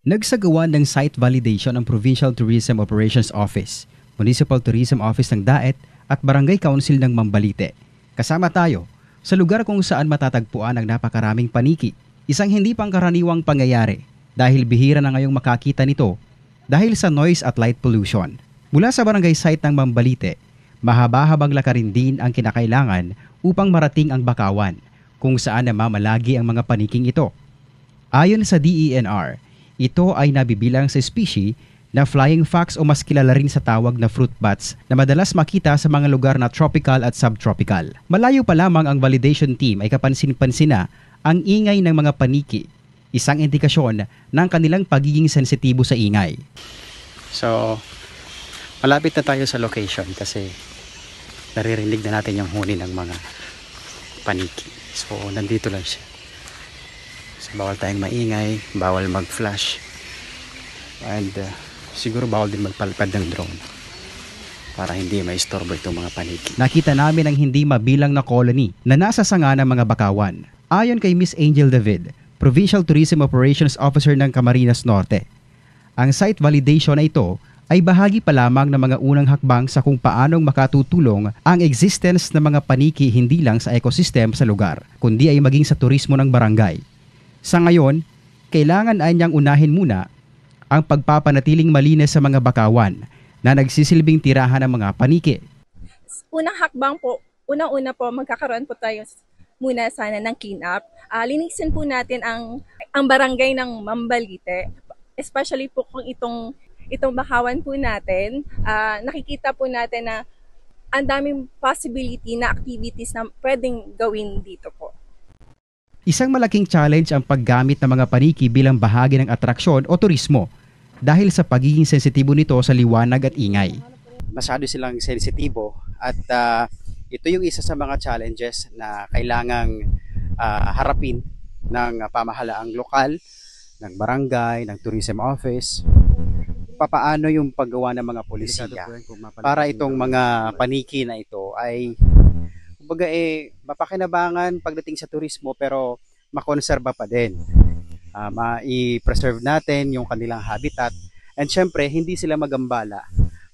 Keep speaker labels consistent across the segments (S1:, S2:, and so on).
S1: Nagsagawa ng site validation ang Provincial Tourism Operations Office, Municipal Tourism Office ng Daet at Barangay Council ng Mambalite. Kasama tayo sa lugar kung saan matatagpuan ang napakaraming paniki, isang hindi pangkaraniwang pangyayari dahil bihira na ngayong makakita nito dahil sa noise at light pollution. Mula sa barangay site ng Mambalite, mahaba-habang lakarin din ang kinakailangan upang marating ang Bakawan, kung saan namamalagi ang mga paniking ito. Ayon sa DENR, ito ay nabibilang sa species na flying fox o mas kilala rin sa tawag na fruit bats na madalas makita sa mga lugar na tropical at subtropical. Malayo pa lamang ang validation team ay kapansin-pansin na ang ingay ng mga paniki, isang indikasyon ng kanilang pagiging sensitibo sa ingay.
S2: So, malapit na tayo sa location kasi naririnig na natin yung huni ng mga paniki. So, nandito lang siya. So, bawal tayong maingay, bawal mag-flash, and siguro bawal din magpalpad ng drone para hindi maistorbo itong mga paniki.
S1: Nakita namin ang hindi mabilang na colony na nasa sanga ng mga Bakawan. Ayon kay Miss Angel David, Provincial Tourism Operations Officer ng Camarines Norte, ang site validation na ito ay bahagi pa lamang ng mga unang hakbang sa kung paanong makatutulong ang existence ng mga paniki hindi lang sa ecosystem sa lugar, kundi ay maging sa turismo ng barangay. Sa ngayon, kailangan ay niyang unahin muna ang pagpapanatiling malinis sa mga Bakawan na nagsisilbing tirahan ng mga paniki.
S3: Unang hakbang po, unang-una po magkakaroon po tayo muna sana ng clean up. Linisin po natin ang barangay ng Mambalite, especially po kung itong Bakawan po natin. Nakikita po natin na ang daming possibility na activities na pwedeng gawin dito po.
S1: Isang malaking challenge ang paggamit ng mga paniki bilang bahagi ng atraksyon o turismo dahil sa pagiging sensitibo nito sa liwanag at ingay.
S2: Masyado silang sensitibo at ito yung isa sa mga challenges na kailangang harapin ng pamahalaang lokal, ng barangay, ng tourism office. Papaano yung paggawa ng mga polisiya para itong mga paniki na ito ay kumbaga mapakinabangan pagdating sa turismo pero makonserba pa din. I-preserve natin yung kanilang habitat and syempre hindi sila magambala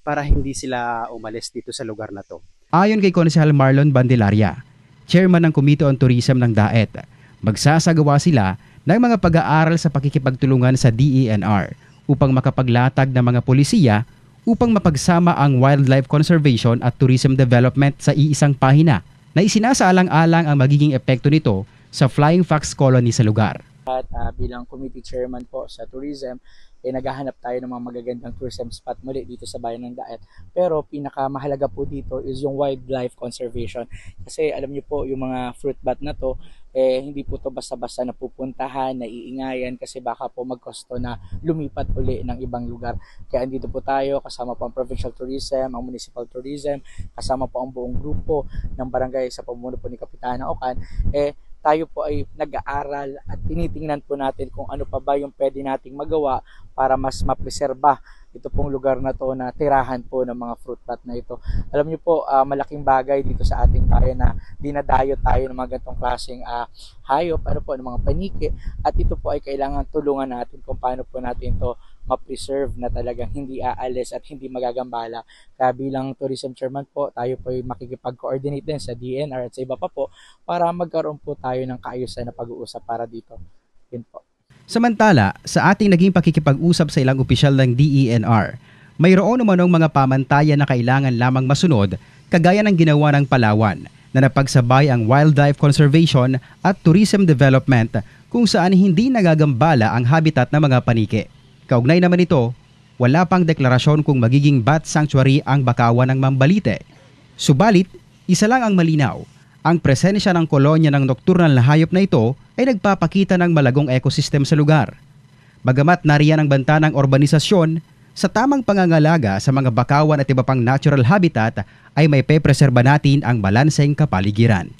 S2: para hindi sila umalis dito sa lugar na to.
S1: Ayon kay Konsehal Marlon Bandelaria, Chairman ng Committee on Tourism ng Daet, magsasagawa sila ng mga pag-aaral sa pakikipagtulungan sa DENR upang makapaglatag ng mga polisiya upang mapagsama ang wildlife conservation at tourism development sa iisang pahina na isinasaalang-alang ang magiging epekto nito sa flying fox colony sa lugar.
S4: At bilang committee chairman po sa tourism, naghahanap tayo ng mga magagandang tourism spot muli dito sa bayan ng Daet. Pero pinakamahalaga po dito is yung wildlife conservation. Kasi alam niyo po, yung mga fruit bat na to, hindi po to basta-basta napupuntahan, naiingayan kasi baka po magkosto na lumipat uli ng ibang lugar. Kaya andito po tayo, kasama po ang provincial tourism, ang municipal tourism, kasama po ang buong grupo ng barangay sa pamumuno po ni Kapitana Okan. Tayo po ay nag-aaral at tinitingnan po natin kung ano pa ba yung pwede nating magawa para mas mapreserba ito pong lugar na to na tirahan po ng mga fruit bat na ito. Alam niyo po, malaking bagay dito sa ating bayan na dinadayo tayo ng mga ganitong klaseng hayop, ng mga paniki, at ito po ay kailangan tulungan natin kung paano po natin to ma-preserve na talagang hindi aalis at hindi magagambala. Kaya bilang tourism chairman po, tayo po ay makikipag-coordinate din sa DNR at sa iba pa po para magkaroon po tayo ng kaayusan na pag-uusap para dito. Yun po.
S1: Samantala, sa ating naging pakikipag-usap sa ilang opisyal ng DENR, mayroon umanong mga pamantayan na kailangan lamang masunod kagaya ng ginawa ng Palawan na napagsabay ang wildlife conservation at tourism development kung saan hindi nagagambala ang habitat ng mga paniki. Kaugnay naman ito, wala pang deklarasyon kung magiging bat sanctuary ang Bakawan ng Mambalite. Subalit, isa lang ang malinaw. Ang presensya ng kolonya ng nocturnal na hayop na ito ay nagpapakita ng malagong ecosystem sa lugar. Bagamat nariyan ang banta ng urbanisasyon, sa tamang pangangalaga sa mga Bakawan at iba pang natural habitat ay may pepreserba natin ang balanseng kapaligiran.